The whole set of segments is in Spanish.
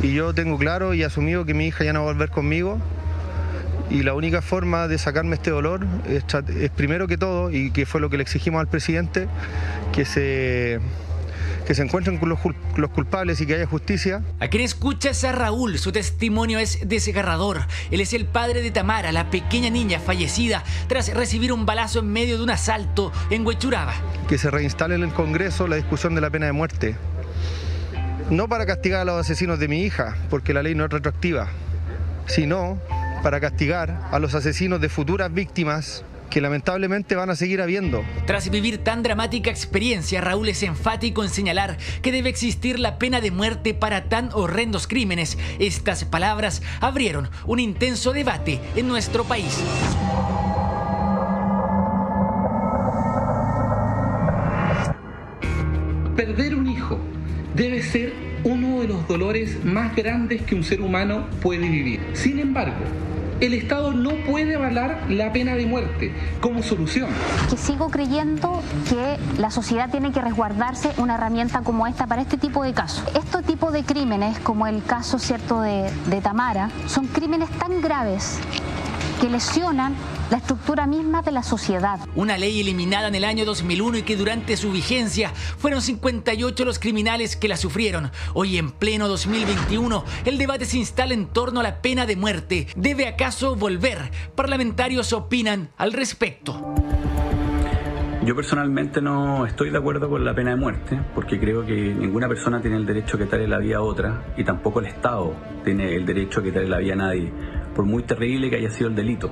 Y yo tengo claro y asumido que mi hija ya no va a volver conmigo. Y la única forma de sacarme este dolor es primero que todo, y que fue lo que le exigimos al presidente, que se encuentren con los culpables y que haya justicia. A quien escuchas a Raúl, su testimonio es desgarrador. Él es el padre de Tamara, la pequeña niña fallecida tras recibir un balazo en medio de un asalto en Huechuraba. Que se reinstale en el Congreso la discusión de la pena de muerte. No para castigar a los asesinos de mi hija, porque la ley no es retroactiva, sino para castigar a los asesinos de futuras víctimas que lamentablemente van a seguir habiendo. Tras vivir tan dramática experiencia, Raúl es enfático en señalar que debe existir la pena de muerte para tan horrendos crímenes. Estas palabras abrieron un intenso debate en nuestro país. Perder un hijo debe ser uno de los dolores más grandes que un ser humano puede vivir. Sin embargo, el Estado no puede avalar la pena de muerte como solución. Que sigo creyendo que la sociedad tiene que resguardarse una herramienta como esta para este tipo de casos. Este tipo de crímenes, como el caso cierto de Tamara, son crímenes tan graves que lesionan la estructura misma de la sociedad. Una ley eliminada en el año 2001 y que durante su vigencia fueron 58 los criminales que la sufrieron. Hoy en pleno 2021 el debate se instala en torno a la pena de muerte. ¿Debe acaso volver? Parlamentarios opinan al respecto. Yo personalmente no estoy de acuerdo con la pena de muerte porque creo que ninguna persona tiene el derecho a quitarle la vida a otra y tampoco el Estado tiene el derecho a quitarle la vida a nadie, por muy terrible que haya sido el delito.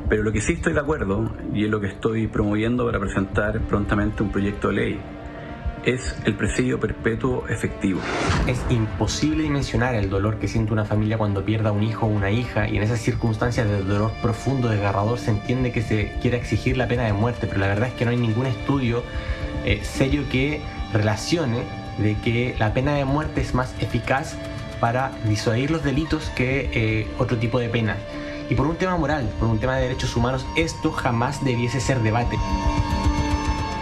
Pero lo que sí estoy de acuerdo, y es lo que estoy promoviendo para presentar prontamente un proyecto de ley, es el presidio perpetuo efectivo. Es imposible dimensionar el dolor que siente una familia cuando pierde a un hijo o una hija, y en esas circunstancias de dolor profundo, desgarrador, se entiende que se quiera exigir la pena de muerte, pero la verdad es que no hay ningún estudio serio que relacione de que la pena de muerte es más eficaz para disuadir los delitos que otro tipo de pena. Y por un tema moral, por un tema de derechos humanos, esto jamás debiese ser debate.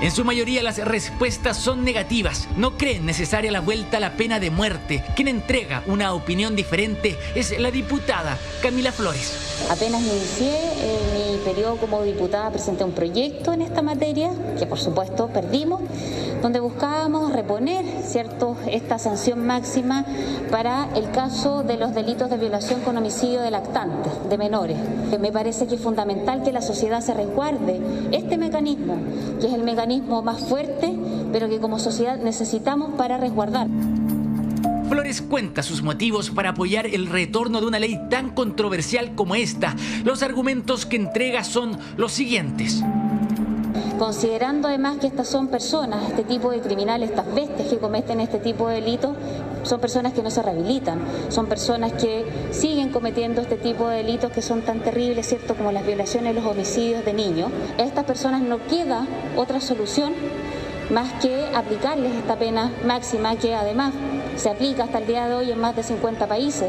En su mayoría las respuestas son negativas. No creen necesaria la vuelta a la pena de muerte. Quien entrega una opinión diferente es la diputada Camila Flores. Apenas inicié mi periodo como diputada, presenté un proyecto en esta materia, que por supuesto perdimos, donde buscábamos reponer, ¿cierto?, esta sanción máxima para el caso de los delitos de violación con homicidio de lactantes, de menores. Me parece que es fundamental que la sociedad se resguarde este mecanismo, que es el mecanismo más fuerte, pero que como sociedad necesitamos para resguardar. Flores cuenta sus motivos para apoyar el retorno de una ley tan controversial como esta. Los argumentos que entrega son los siguientes. Considerando además que estas son personas, este tipo de criminales, estas bestias que cometen este tipo de delitos, son personas que no se rehabilitan, son personas que siguen cometiendo este tipo de delitos que son tan terribles, ¿cierto?, como las violaciones y los homicidios de niños. A estas personas no queda otra solución más que aplicarles esta pena máxima, que además se aplica hasta el día de hoy en más de 50 países.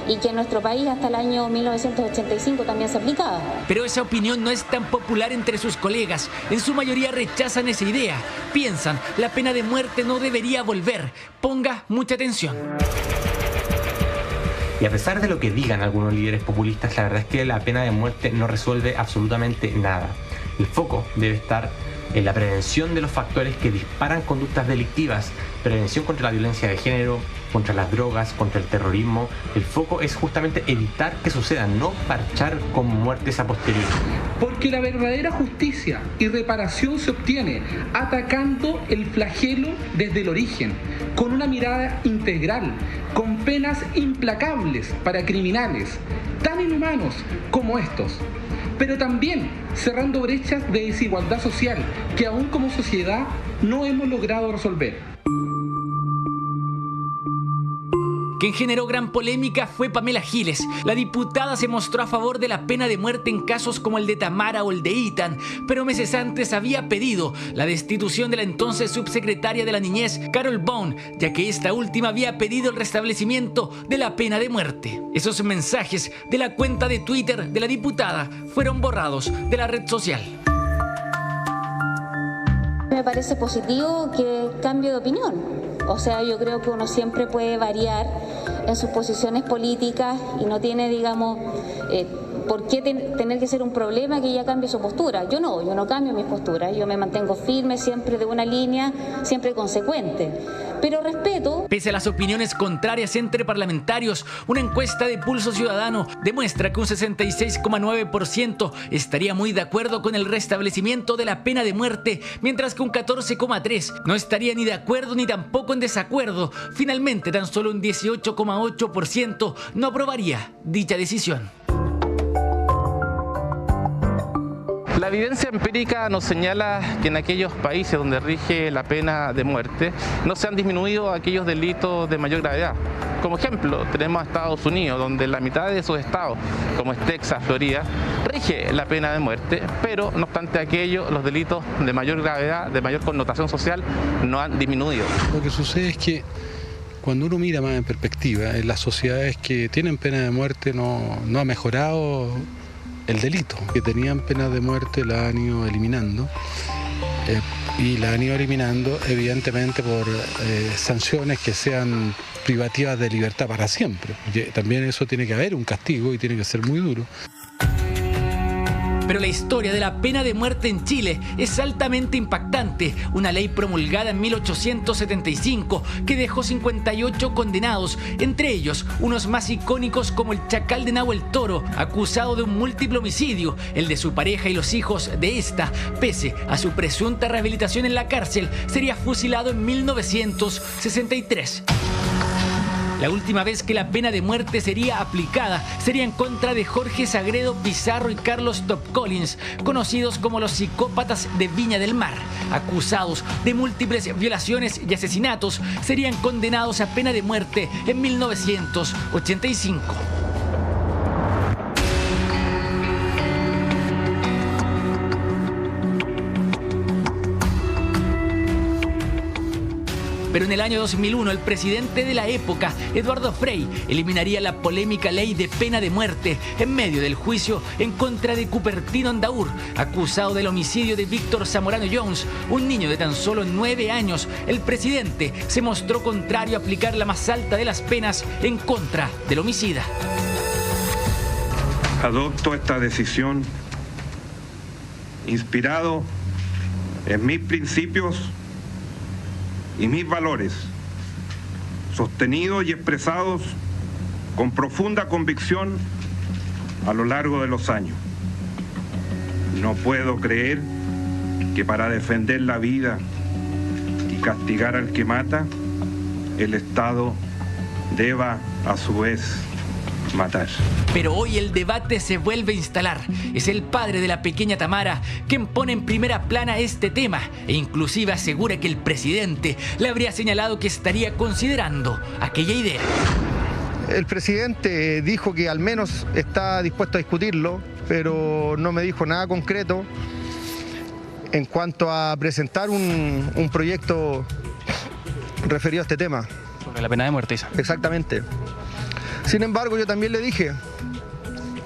Y que en nuestro país hasta el año 1985 también se aplicaba. Pero esa opinión no es tan popular entre sus colegas. En su mayoría rechazan esa idea. Piensan, la pena de muerte no debería volver. Ponga mucha atención. Y a pesar de lo que digan algunos líderes populistas, la verdad es que la pena de muerte no resuelve absolutamente nada. El foco debe estar en la prevención de los factores que disparan conductas delictivas, prevención contra la violencia de género, contra las drogas, contra el terrorismo. El foco es justamente evitar que sucedan, no parchar con muertes a posteriori. Porque la verdadera justicia y reparación se obtiene atacando el flagelo desde el origen, con una mirada integral, con penas implacables para criminales tan inhumanos como estos, pero también cerrando brechas de desigualdad social que aún como sociedad no hemos logrado resolver. Quien generó gran polémica fue Pamela Giles. La diputada se mostró a favor de la pena de muerte en casos como el de Tamara o el de Ethan, pero meses antes había pedido la destitución de la entonces subsecretaria de la Niñez, Carol Bone, ya que esta última había pedido el restablecimiento de la pena de muerte. Esos mensajes de la cuenta de Twitter de la diputada fueron borrados de la red social. Me parece positivo que cambie de opinión. O sea, yo creo que uno siempre puede variar en sus posiciones políticas y no tiene, digamos, por qué tener que ser un problema que ella cambie su postura. Yo no cambio mis posturas, yo me mantengo firme, siempre de una línea, siempre consecuente. Pero respeto. Pese a las opiniones contrarias entre parlamentarios, una encuesta de Pulso Ciudadano demuestra que un 66,9% estaría muy de acuerdo con el restablecimiento de la pena de muerte, mientras que un 14,3% no estaría ni de acuerdo ni tampoco en desacuerdo. Finalmente, tan solo un 18,8% no aprobaría dicha decisión. La evidencia empírica nos señala que en aquellos países donde rige la pena de muerte no se han disminuido aquellos delitos de mayor gravedad. Como ejemplo, tenemos a Estados Unidos, donde la mitad de sus estados, como es Texas, Florida, rige la pena de muerte, pero no obstante aquello, los delitos de mayor gravedad, de mayor connotación social, no han disminuido. Lo que sucede es que cuando uno mira más en perspectiva, en las sociedades que tienen pena de muerte no ha mejorado el delito. Que tenían pena de muerte la han ido eliminando y la han ido eliminando evidentemente por sanciones que sean privativas de libertad para siempre. También eso tiene que haber un castigo y tiene que ser muy duro. Pero la historia de la pena de muerte en Chile es altamente impactante. Una ley promulgada en 1875 que dejó 58 condenados, entre ellos unos más icónicos como el Chacal de Nahuel Toro, acusado de un múltiple homicidio, el de su pareja y los hijos de esta. Pese a su presunta rehabilitación en la cárcel, sería fusilado en 1963. La última vez que la pena de muerte sería aplicada sería en contra de Jorge Sagredo Pizarro y Carlos Top Collins, conocidos como los psicópatas de Viña del Mar. Acusados de múltiples violaciones y asesinatos, serían condenados a pena de muerte en 1985. Pero en el año 2001, el presidente de la época, Eduardo Frei, eliminaría la polémica ley de pena de muerte en medio del juicio en contra de Cupertino Andaur, acusado del homicidio de Víctor Zamorano Jones, un niño de tan solo 9 años. El presidente se mostró contrario a aplicar la más alta de las penas en contra del homicida. Adopto esta decisión inspirado en mis principios y mis valores, sostenidos y expresados con profunda convicción a lo largo de los años. No puedo creer que para defender la vida y castigar al que mata, el Estado deba a su vez matar. Pero hoy el debate se vuelve a instalar. Es el padre de la pequeña Tamara quien pone en primera plana este tema e inclusive asegura que el presidente le habría señalado que estaría considerando aquella idea. El presidente dijo que al menos está dispuesto a discutirlo, pero no me dijo nada concreto en cuanto a presentar un proyecto referido a este tema. Sobre la pena de muerte, Isa. Exactamente. Sin embargo, yo también le dije,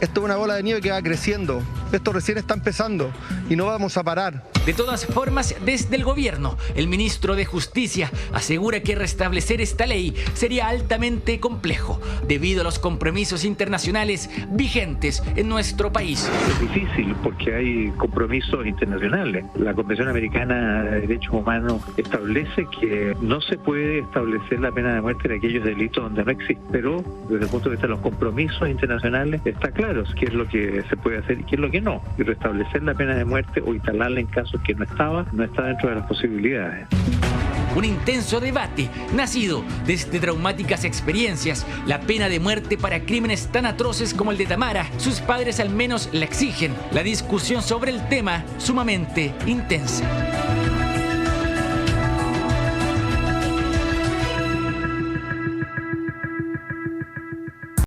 esto es una bola de nieve que va creciendo, esto recién está empezando y no vamos a parar. De todas formas, desde el gobierno, el ministro de Justicia asegura que restablecer esta ley sería altamente complejo debido a los compromisos internacionales vigentes en nuestro país. Es difícil porque hay compromisos internacionales. La Convención Americana de Derechos Humanos establece que no se puede establecer la pena de muerte en aquellos delitos donde no existe, pero desde el punto de vista de los compromisos internacionales está claro qué es lo que se puede hacer y qué es lo que no. Y restablecer la pena de muerte o instalarla en casos que no está dentro de las posibilidades. Un intenso debate nacido desde traumáticas experiencias. La pena de muerte para crímenes tan atroces como el de Tamara, sus padres al menos la exigen. La discusión sobre el tema sumamente intensa.